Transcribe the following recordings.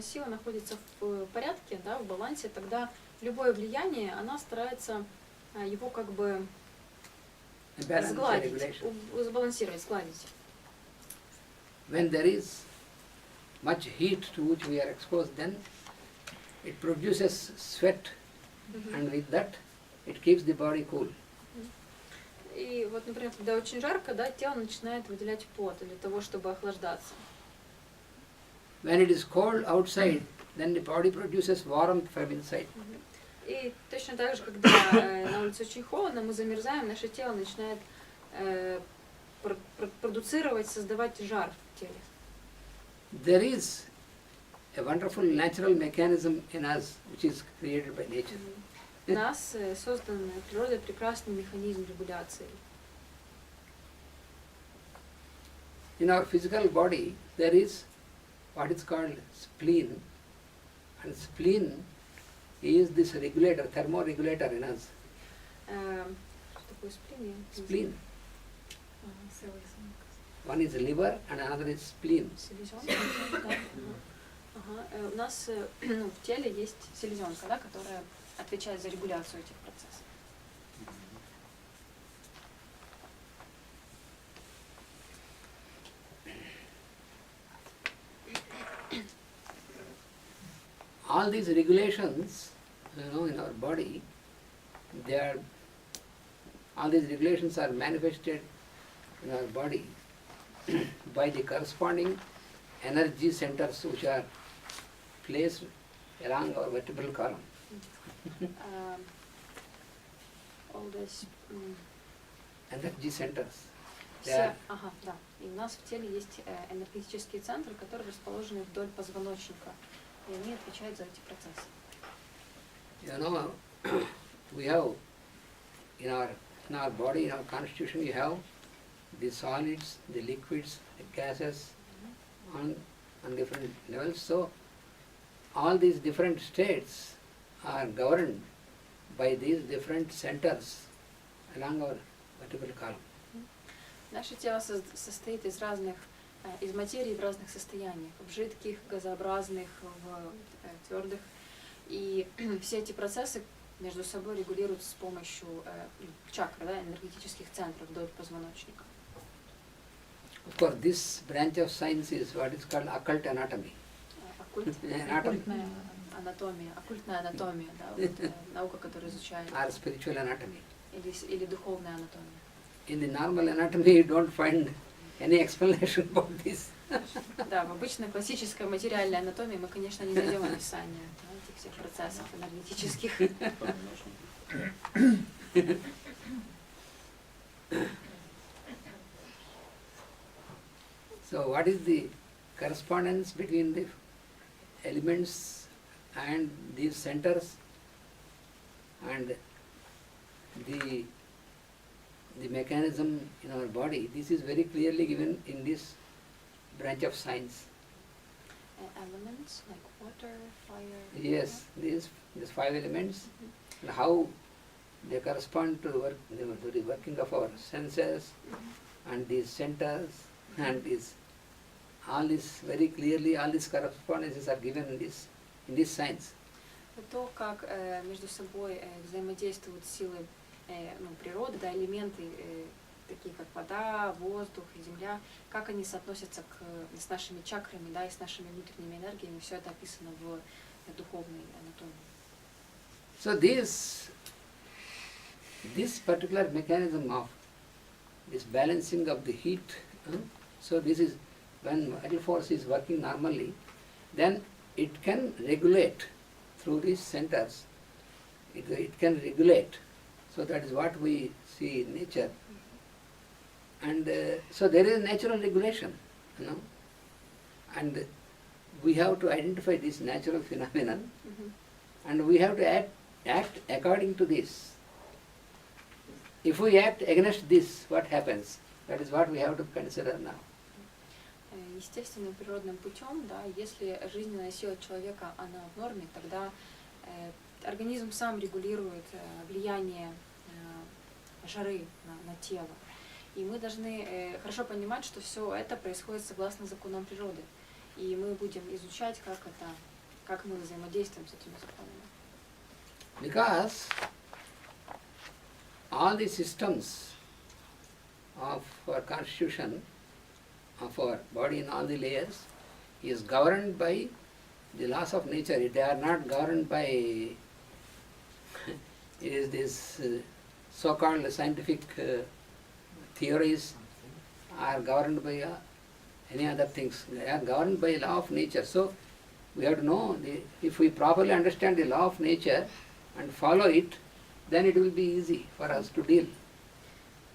солнечная сила находится в порядке, да, в балансе, тогда любое влияние, она старается его как бы сгладить, сбалансировать, сгладить. When there is much heat to which we are exposed, then it produces sweat, and with that it keeps the body cool. И вот, например, когда очень жарко, да, тело начинает выделять пот для того, чтобы охлаждаться. When it is cold outside, then the body produces warmth from inside. И точно так же, когда на улице очень холодно, мы замерзаем, наше тело начинает продуцировать, создавать жар в теле. There is a wonderful natural mechanism in us which is created by nature. У нас создан природой прекрасный механизм регуляции. In our physical body, there is what is called spleen, and spleen is this regulator, thermoregulator in us. Что такое сплин? Spleen. One is liver and another is spleen. Селезенка, да. У нас в теле есть селезенка, да, которая отвечает за регуляцию этих процессов. All these regulations, in our body, all these regulations are manifested in our body by the corresponding energy centers which are placed along our vertebral column. All this, Energy centers. да. И у нас в теле есть энергетические центры, которые расположены вдоль позвоночника, и они отвечают за эти процессы. We have in our body, in our constitution, you have the solids, the liquids, the gases on different levels. So all these different states are governed by these different centers along our vertebral column. Наше тело состоит из материи в разных состояниях, в жидких, газообразных, в твердых. И все эти процессы между собой регулируются с помощью чакр, да, энергетических центров вдоль позвоночника. Of course, this branch of science is what is called occult anatomy. Оккультная анатомия, да, вот, наука, которая изучает. Or spiritual anatomy. Или духовная анатомия. In the normal anatomy, you don't find any explanation about this. Да, в обычной классической материальной анатомии мы, конечно, не найдем описания этих всех процессов энергетических. So what is the correspondence between the elements and these centers and the mechanism in our body? This is very clearly given in this branch of science. Elements like water, fire. Yes, these 5 elements, and how they correspond to the working of our senses, and these centers, and all this very clearly, all these correspondences are given in this science. То, как между собой взаимодействуют силы природы, да, элементы, такие как вода, воздух и земля, как они соотносятся с нашими чакрами, да, и с нашими внутренними энергиями, все это описано в духовной анатомии. So this particular mechanism of this balancing of the heat, so this is when vital force is working normally, then it can regulate through these centers. It can regulate. So that is what we see in nature. And so there is natural regulation, and we have to identify this natural phenomenon, and we have to act according to this. If we act against this, what happens? That is what we have to consider now. Естественным природным путем, да, если жизненная сила человека, она в норме, тогда организм сам регулирует влияние жары на тело. И мы должны хорошо понимать, что все это происходит согласно законам природы. и мы будем изучать, как мы взаимодействуем с этими законами. Because all the systems of our constitution, of our body in all the layers, is governed by the laws of nature. They are not governed by is this so-called scientific theories are governed by any other things. They are governed by law of nature. So we have to know, if we properly understand the law of nature and follow it, then it will be easy for us to deal.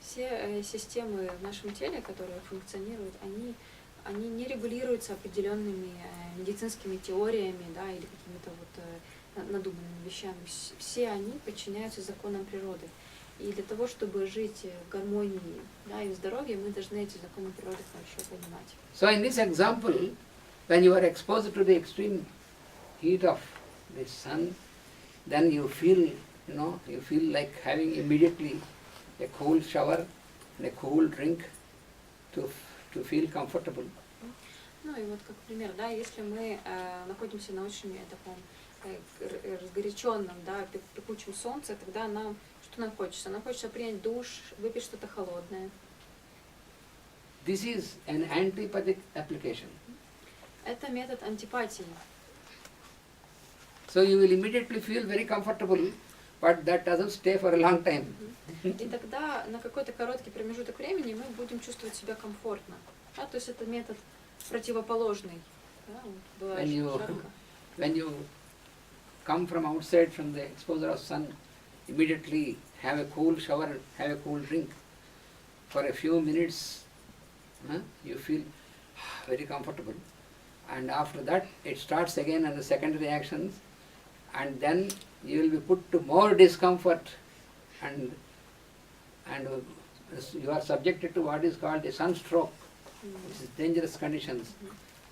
Все системы в нашем теле, которые функционируют, они не регулируются определенными медицинскими теориями, да, или какими-то вот надуманными вещами. Все они подчиняются законам природы. И для того, чтобы жить в гармонии, да, и в здоровье, мы должны эти законы природы хорошо понимать. So in this example, when you are exposed to the extreme heat of the sun, then you feel like having immediately a cold shower and a cold drink to feel comfortable. Ну и вот как пример, да, если мы находимся на очень таком разгоряченном, да, пекучем солнце, тогда что нам хочется? Нам хочется принять душ, выпить что-то холодное. This is an antipathic application. Это метод антипатии. So you will immediately feel very comfortable, but that doesn't stay for a long time. И тогда на какой-то короткий промежуток времени мы будем чувствовать себя комфортно. Да? То есть это метод противоположный. Да? Бывает жарко. When you come from outside, from the exposure of sun, immediately have a cool shower, have a cool drink. For a few minutes, you feel very comfortable. And after that, it starts again and the second reactions, and then you will be put to more discomfort, and you are subjected to what is called a sunstroke, which is dangerous conditions.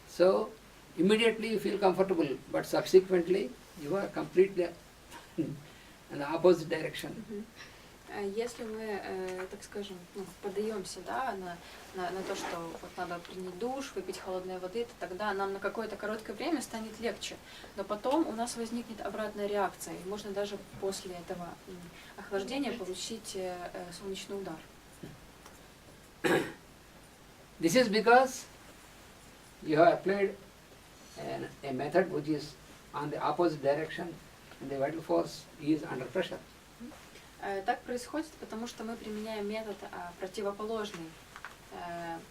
So immediately you feel comfortable, but subsequently you are completely in the opposite direction. Если мы, так скажем, поддаемся, да, на то, что вот надо принять душ, выпить холодной воды, то тогда нам на какое-то короткое время станет легче. Но потом у нас возникнет обратная реакция, и можно даже после этого охлаждения получить солнечный удар. This is because you have applied a method which is on the opposite direction, and the vital force is under pressure. Так происходит, потому что мы применяем метод противоположный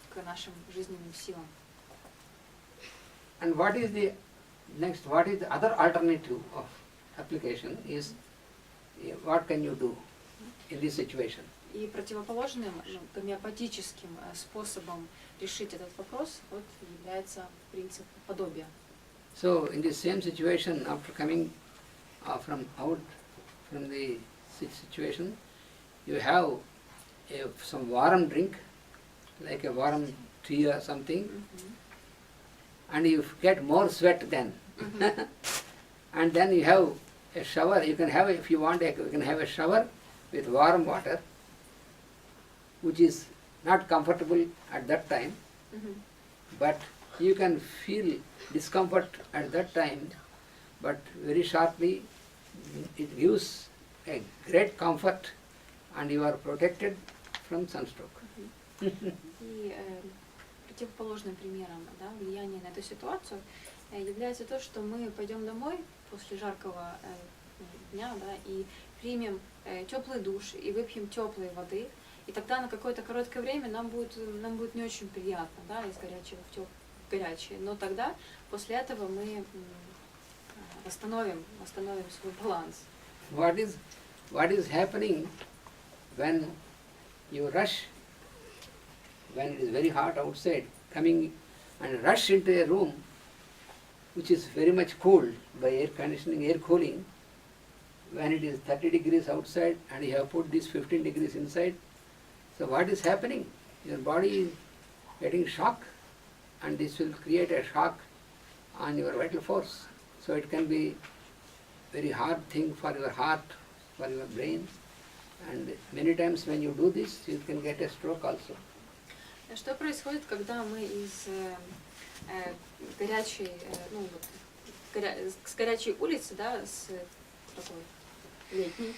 к нашим жизненным силам. And what is the other alternative of application is what can you do in this situation? И противоположным гомеопатическим способом решить этот вопрос вот является принцип подобия. So in this same situation, after coming from the situation, you have some warm drink, like a warm tea or something, and you get more sweat then. And then you have a shower. You can have, if you want, you can have a shower with warm water, which is not comfortable at that time, but you can feel discomfort at that time, but very shortly it gives a great comfort and you are protected from sunstroke. И противоположным примером, да, влияния на эту ситуацию является то, что мы пойдем домой после жаркого дня, да, и примем теплый душ и выпьем теплой воды, и тогда на какое-то короткое время нам будет не очень приятно, да, из горячего в горячее, но тогда после этого мы восстановим свой баланс. What is happening when you rush, when it is very hot outside, coming and rush into a room which is very much cooled by air conditioning, air cooling, when it is 30 degrees outside and you have put this 15 degrees inside, so what is happening? Your body is getting shock, and this will create a shock on your vital force. So it can be very hard thing for your heart, for your brain, and many times when you do this, you can get a stroke also. Что происходит, когда мы из горячей, ну вот, с горячей улицы, да, с такой летней,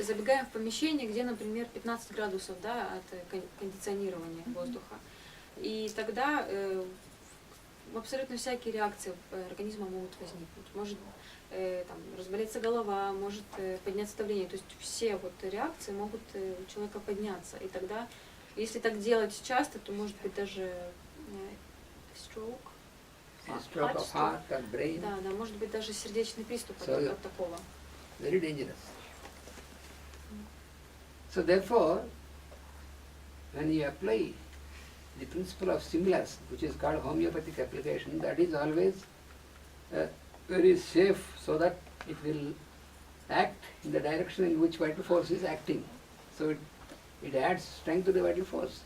забегаем в помещение, где, например, 15 градусов, да, от кондиционирования воздуха. И тогда абсолютно всякие реакции организма могут возникнуть. Может там, разболеться голова, может подняться давление. То есть все вот реакции могут у человека подняться. И тогда, если так делать часто, то может быть даже stroke Stroke of heart or brain. Да, да, может быть даже сердечный приступ от такого. Very dangerous. So therefore, when you apply the principle of similars, which is called homeopathic application, that is always very safe, so that it will act in the direction in which vital force is acting. So it adds strength to the vital force.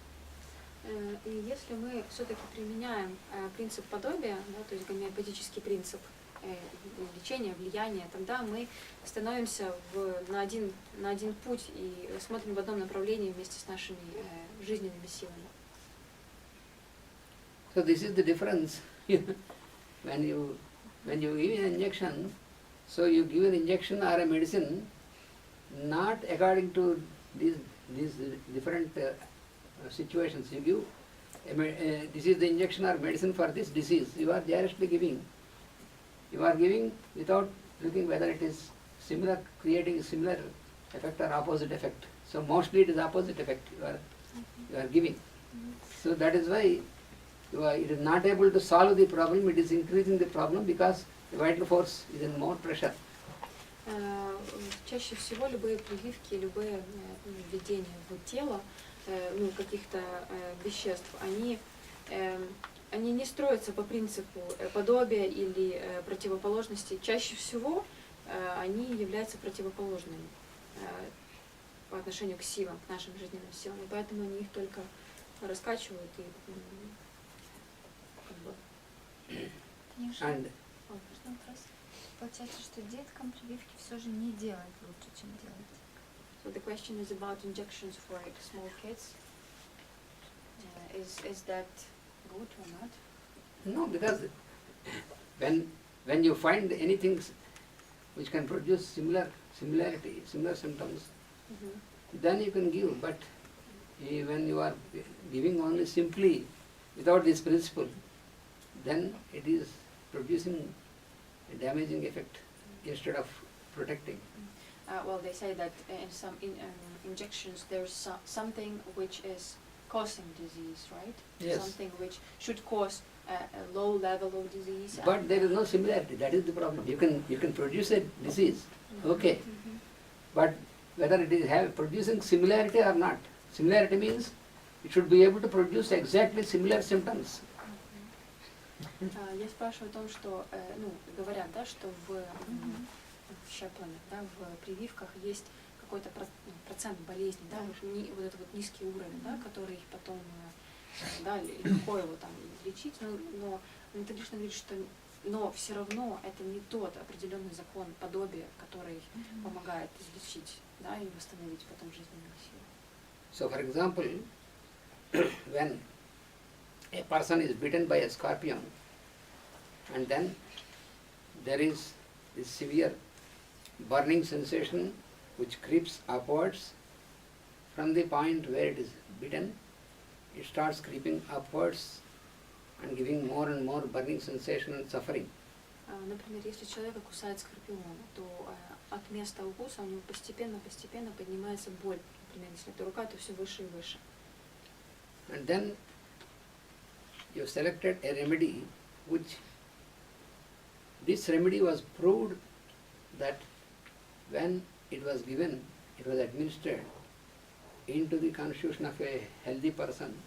И если мы все-таки применяем принцип подобия, да, то есть гомеопатический принцип лечения, влияния, тогда мы становимся на один путь и смотрим в одном направлении вместе с нашими жизненными силами. So this is the difference. when you give an injection, so you give an injection or a medicine not according to these different situations. You give this is the injection or medicine for this disease. You are directly giving. You are giving without looking whether it is similar, creating a similar effect or opposite effect. So mostly it is opposite effect you are giving. So that is why it is not able to solve the problem. It is increasing the problem because the vital force is in more pressure. Чаще всего любые прививки, любые введения в тело ну, каких-то веществ, они не строятся по принципу подобия или противоположности. Чаще всего они являются противоположными по отношению к силам, к нашим жизненным силам. И поэтому они их только раскачивают и как бы... Можно вопрос? Получается, что деткам прививки все же не делать лучше, чем делать. So the question is about injections for small kids. Is that good or not? No, because when you find anything which can produce similar symptoms, then you can give. But when you are giving only simply without this principle, then it is producing a damaging effect instead of protecting. Well, they say that in some injections there's something which is causing disease, right? Yes. Something which should cause a low level of disease. But there is no similarity. That is the problem. You can produce a disease, okay, but whether it is producing similarity or not. Similarity means it should be able to produce exactly similar symptoms. Я спрашиваю о том, что, ну, говорят, да, что в щепленных, да, в прививках есть какой-то процент болезни, да, вот этот вот низкий уровень, да, который потом, да, легко его там лечить, но методично говорит, что, но все равно это не тот определенный закон подобия, который помогает излечить, да, и восстановить потом жизненные силы. So, for example, when a person is bitten by a scorpion, and then there is this severe burning sensation which creeps upwards from the point where it is bitten, it starts creeping upwards and giving more and more burning sensation and suffering. Например, если человека кусает скорпион, то от места укуса у него постепенно поднимается боль. Например, если это рука, то все выше и выше. And then you selected a remedy which this remedy was proved that when it was given, it was administered into the constitution of a healthy person,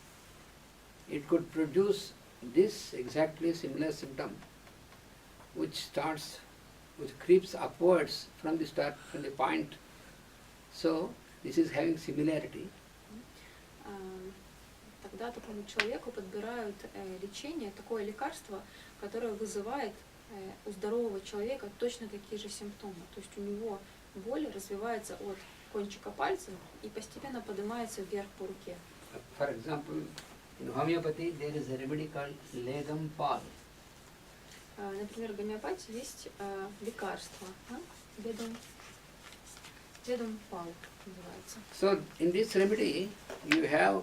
it could produce this exactly similar symptom which creeps upwards from the point. So this is having similarity. Тогда такому человеку подбирают лечение, такое лекарство, которое вызывает у здорового человека точно такие же симптомы. То есть у него боль развивается от кончика пальца и постепенно поднимается вверх по руке. For example, In homeopathy, there is a remedy called legam pal. Например, в гомеопатии есть лекарство. Ведом пал называется. So, in this remedy, you have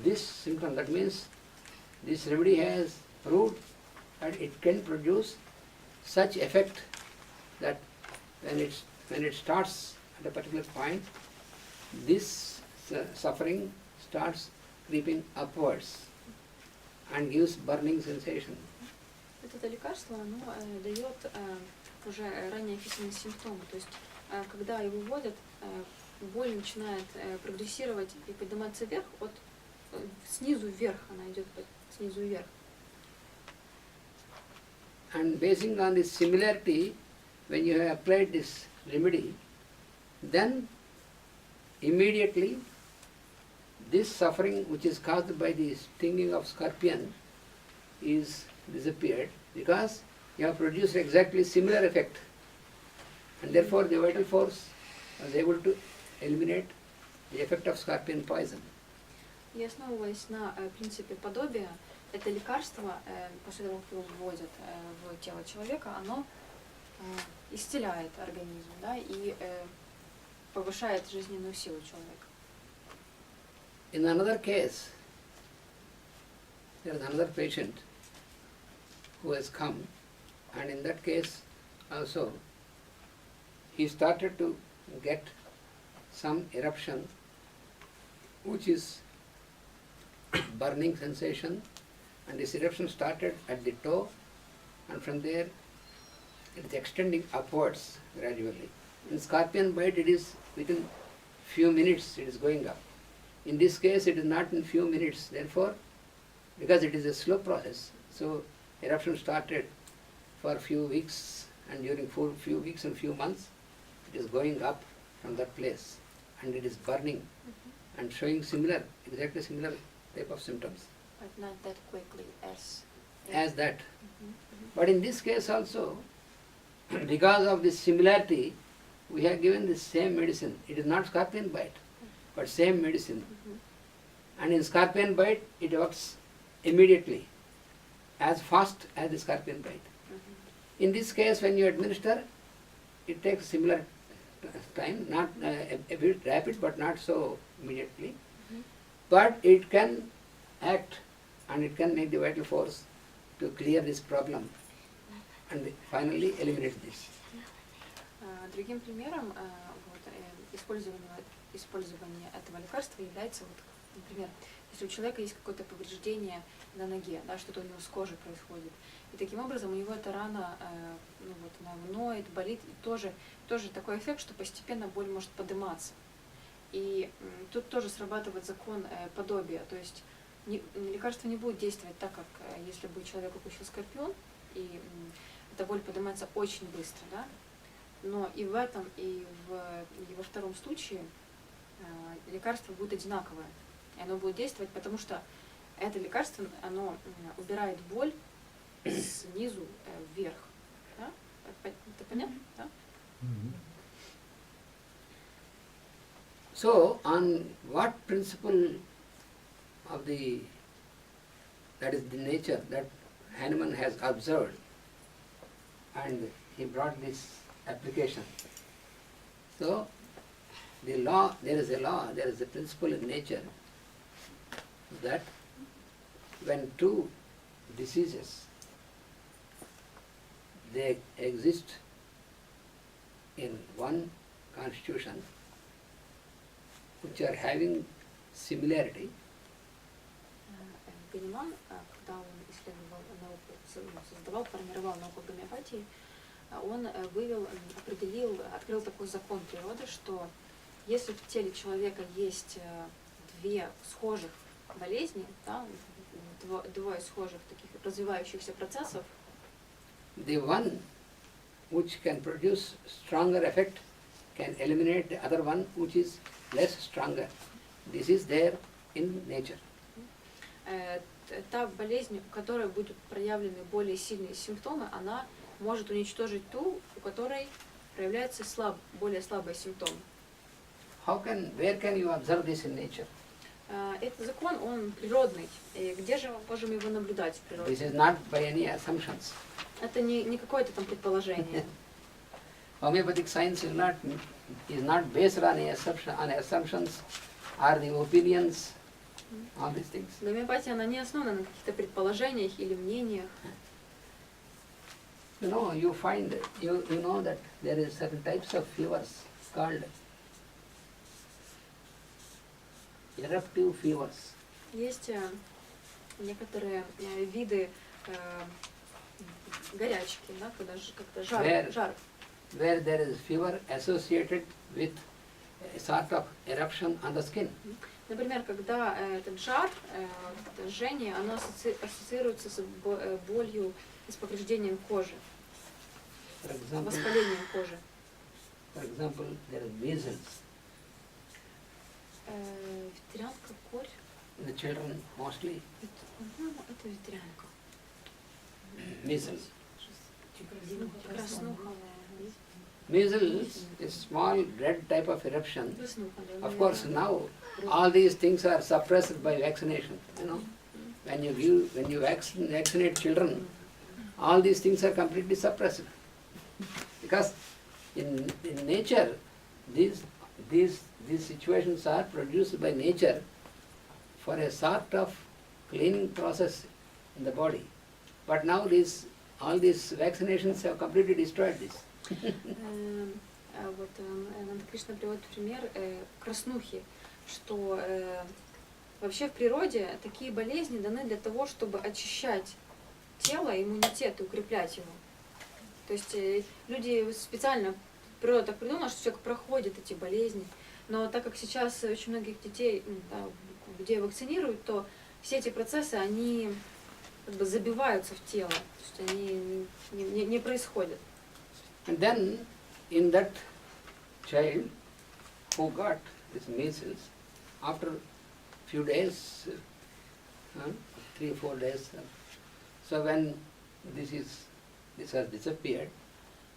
this symptom. That means this remedy has proved that it can produce such effect that when it starts at a particular point, this suffering starts creeping upwards and gives burning sensation. Это лекарство, оно дает уже ранее описанные симптомы. То есть, когда его вводят, боль начинает прогрессировать и подниматься вверх, снизу вверх, она идет снизу вверх. And basing on this similarity, when you have applied this remedy, then immediately this suffering which is caused by the stinging of scorpion is disappeared because you have produced exactly similar effect, and therefore the vital force was able to eliminate the effect of scorpion poison. И основываясь на принципе подобия, это лекарство, после того, как его вводят в тело человека, оно исцеляет организм, да, и повышает жизненную силу человека. In another case, there is another patient who has come, and in that case also he started to get some eruption which is burning sensation, and this eruption started at the toe, and from there it is extending upwards gradually. In scorpion bite it is within few minutes it is going up. In this case it is not in few minutes, therefore because it is a slow process, so eruption started for a few weeks, and during few weeks and few months it is going up from that place, and it is burning and showing exactly similar type of symptoms But not that quickly as that. But in this case also, because of this similarity, we have given the same medicine. It is not scorpion bite, but same medicine. And in scorpion bite, it works immediately, as fast as the scorpion bite. In this case, when you administer, it takes similar time, not a bit rapid, but not so immediately. But it can act, and it can make the vital force to clear this problem and finally eliminate this. Другим примером использования этого лекарства является, например, если у человека есть какое-то повреждение на ноге, да, что-то у него с кожей происходит, и таким образом у него эта рана она ноет, болит, и тоже такой эффект, что постепенно боль может подниматься. И тут тоже срабатывает закон подобия, то есть лекарство не будет действовать так, как если бы человек укусил скорпион, и эта боль поднимается очень быстро, да? Но и в этом, и во втором случае лекарство будет одинаковое, и оно будет действовать, потому что это лекарство, оно убирает боль снизу вверх. Да? Это понятно? Да? So, on what principle of that is the nature that Hahnemann has observed, and he brought this application. So, there is a principle in nature that when two diseases, they exist in one constitution, which are having similarity. Ганиман, когда он формировал науку гомеопатии, он открыл такой закон природы, что если в теле человека есть две схожих болезни, да, двое схожих таких развивающихся процессов, The one which can produce stronger effect can eliminate the other one which is less stronger. This is there in nature. Та болезнь, у которой будут проявлены более сильные симптомы, она может уничтожить ту, у которой проявляются более слабые симптомы. Where can you observe this in nature? Этот закон, он природный. И где же мы можем его наблюдать в природе? This is not by any assumptions. Это не какое-то там предположение. Homeopathic science is not based on assumptions or the opinions, all these things. Гомеопатия, она не основана на каких-то предположениях или мнениях. You know, you know that there is certain types of fevers called eruptive fevers. Есть некоторые виды горячки, да, когда как-то жар. Where there is fever associated with a sort of eruption on the skin. Например, когда этот жар, это жжение, оно ассоциируется с болью и с повреждением кожи, воспалением кожи. For example, there is measles. Ветрянка, корь. The children mostly Это ветрянка. measles. Краснуха. Measles is small red type of eruption. Краснуха, да. Of course, now all these things are suppressed by vaccination. You know, when you vaccinate children, all these things are completely suppressed. Because in nature, these situations are produced by nature for a sort of cleaning process in the body. But now all these vaccinations have completely destroyed this. Вот Нанда Кришна приводит пример краснухи, что вообще в природе такие болезни даны для того, чтобы очищать тело, иммунитет и укреплять его. То есть люди специально, природа так придумала, что человек проходит эти болезни, но так как сейчас очень многих детей вакцинируют, то все эти процессы, они как бы забиваются в тело, то есть они не происходят. And then in that child who got this measles, after few days, 3 or 4 days, so when this has disappeared,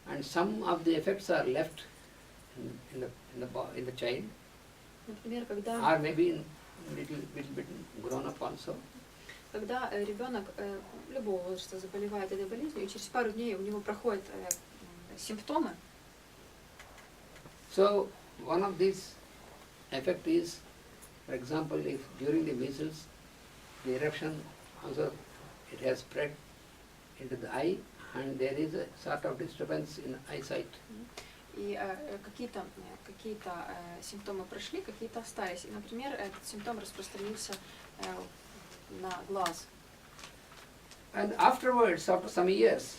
and some of the effects are left in the child, Например, когда or maybe in little bit grown up also. Когда ребенок любого возраста заболевает этой болезнью, и через пару дней у него проходят симптомы. So one of these effect is, for example, if during the measles, the eruption also it has spread into the eye, and there is a sort of disturbance in eyesight. И какие-то симптомы прошли, какие-то остались. И, например, этот симптом распространился на глаз. And afterwards, after some years,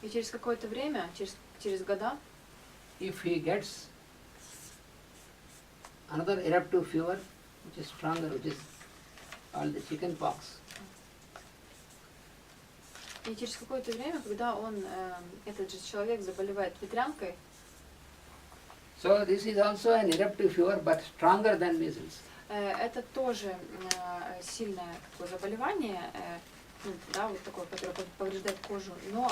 И через какое-то время, через года, if he gets another eruptive fever, which is stronger, which is called the chicken pox. И через какое-то время, когда этот же человек заболевает ветрянкой, So this is also an eruptive fever, but stronger than measles. это тоже сильное такое заболевание, да, вот такое, которое повреждает кожу, но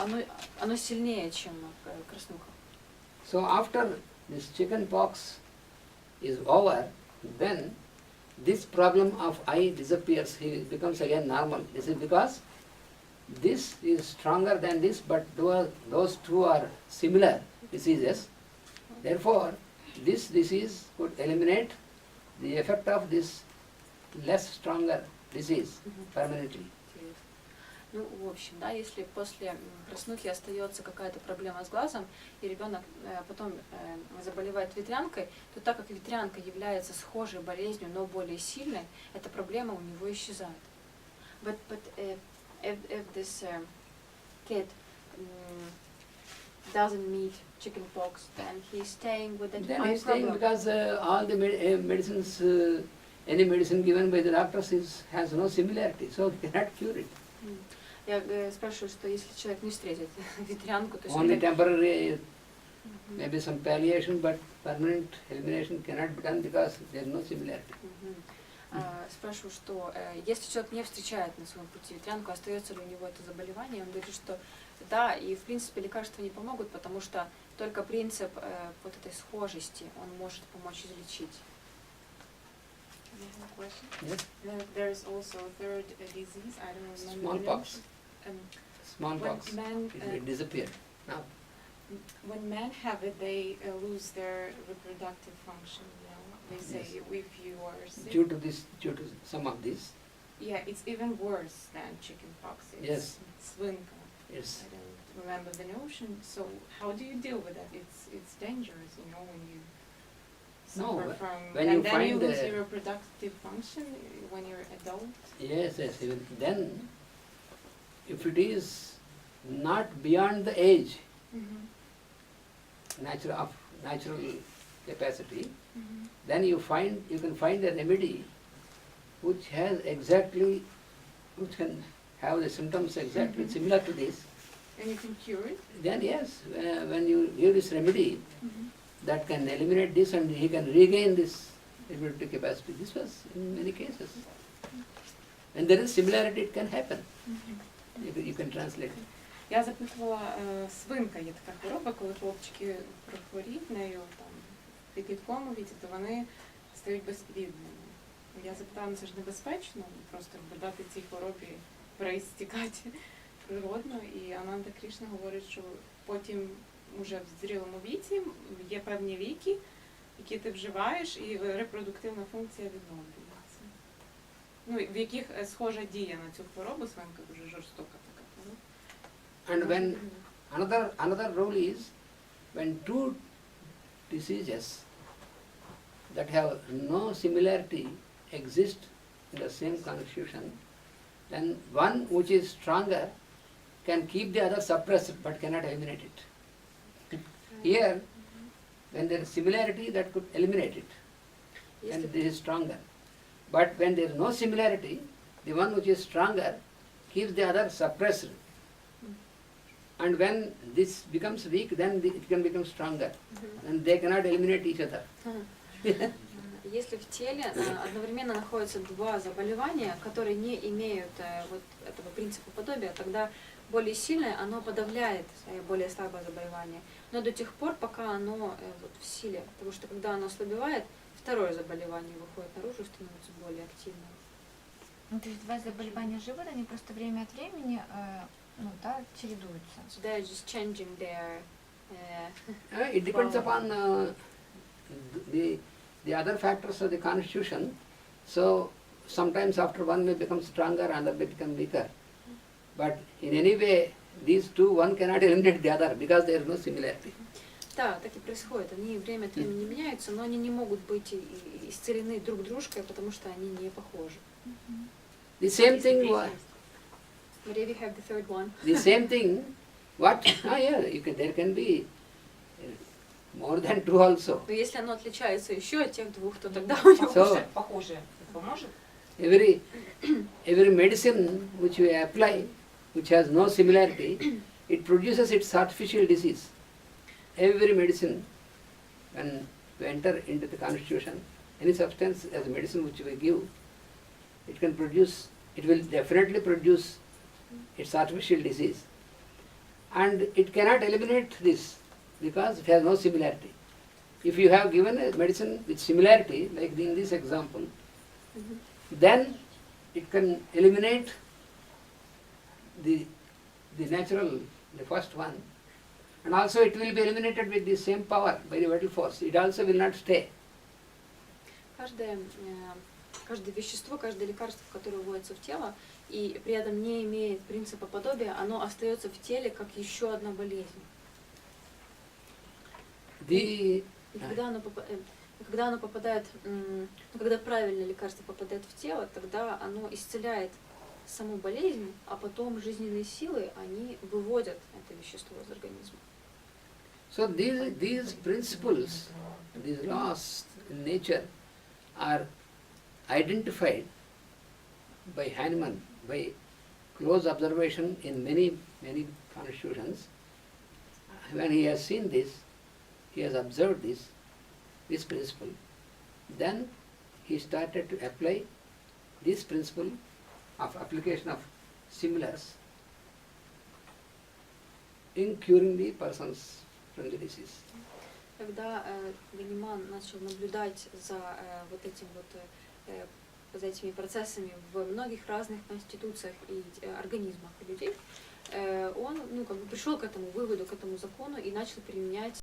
оно сильнее, чем краснуха. So after this chicken pox is over, then this problem of eye disappears, he becomes again normal. This is because this is stronger than this, but those two are similar diseases. Therefore, this disease could eliminate the effect of this less stronger disease permanently. Ну, в общем, да, если после краснухи остается какая-то проблема с глазом, и ребенок потом заболевает ветрянкой, то так как ветрянка является схожей болезнью, но более сильной, эта проблема у него исчезает. But if this kid doesn't meet chickenpox, then he's staying with that Then eye he's staying problem. because all the medicines, any medicine given by the doctors has no similarity, so he cannot cure it. Я спрашиваю, что если человек не встретит ветрянку, то есть Only temporary, maybe some palliation, but permanent elimination cannot be done because there is no similarity. Спрашиваю, что если человек не встречает на своем пути ветрянку, остается ли у него это заболевание, он говорит, что да, и в принципе лекарства не помогут, потому что только принцип вот этой схожести, он может помочь излечить. I have a question. Yes. There's also a third disease. I don't remember. Smallpox. the name. Smallpox. When men, It will disappear now. when men have it, they lose their reproductive function. You know, they say if you are sick. Due to some of this. Yeah, it's even worse than chickenpox. It's Yes. Swinka. Yes. I don't remember the notion. So how do you deal with that? It's dangerous, you know, when you No, suffer from when and you then find you lose the- your reproductive function when you're adult. Yes, yes. Even then, if it is not beyond the age, natural capacity, then you can find a remedy which can have the symptoms exactly similar to this. And you can cure it. Then yes, when you give this remedy, that can eliminate this and he can regain this reproductive capacity. This was in many cases. When there is similarity, it can happen. You can translate it. Я запитувала, свинка є така хвороба, коли хлопчики прохворіють нею там в підлітковому віці, то вони стають безплідними. Я запитала, це ж небезпечно, просто дати цій хворобі переістікати природно. І Ананда Крішна говорить, що потім уже в зрілому віці є певні ліки, які ти вживаєш, і репродуктивна функція відновлюється. Ну, в яких схожа дія на цю хворобу, свинка дуже жорстока така хвороба. And when another rule is when two diseases that have no similarity exist in the same constitution, then one which is stronger can keep the other suppressed but cannot eliminate it. Here, when there is similarity, that could eliminate it, and this is stronger. But when there is no similarity, the one which is stronger keeps the other suppressed. And when this becomes weak, then it can become stronger, and they cannot eliminate each other. Если в теле одновременно находятся два заболевания, которые не имеют вот этого принципа подобия, тогда более сильное оно подавляет более слабое заболевание. Но до тех пор, пока оно вот в силе, потому что когда оно ослабевает, второе заболевание выходит наружу и становится более активным. Ну, то есть два заболевания живут, они просто время от времени чередуются. So they're just changing their It depends upon the other factors of the constitution. So sometimes after one may become stronger, another may become weaker. But in any way, these two, one cannot eliminate the other because there is no similarity. Да, так и происходит. Они время от времени меняются, но они не могут быть исцелены друг дружкой, потому что они не похожи. The same thing. Maria, we have the third one. The same thing. What? There can be more than two also. Но если оно отличается еще от тех двух, то тогда у него So Похоже. Поможет? every medicine which we apply, which has no similarity, it produces its artificial disease. Every medicine, when we enter into the constitution, any substance as medicine which we give, it will definitely produce its artificial disease. And it cannot eliminate this because it has no similarity. If you have given a medicine with similarity, like in this example, then it can eliminate the natural, the first one, and also it will be eliminated with the same power by the vital force. It also will not stay. Каждое вещество, каждое лекарство, которое вводится в тело, и при этом не имеет принципа подобия, оно остается в теле как еще одна болезнь. И когда оно попадает, когда правильное лекарство попадает в тело, тогда оно исцеляет саму болезнь, а потом жизненные силы, они выводят это вещество из организма. So these principles, these laws in nature are identified by Hahnemann by close observation in many constitutions. When he has seen this, he has observed this principle, then he started to apply this principle of application of similars in curing the persons from the disease. Когда Ганиман начал наблюдать за вот этим вот за этими процессами в многих разных конституциях и организмах людей, он, ну, как бы пришел к этому выводу, к этому закону и начал применять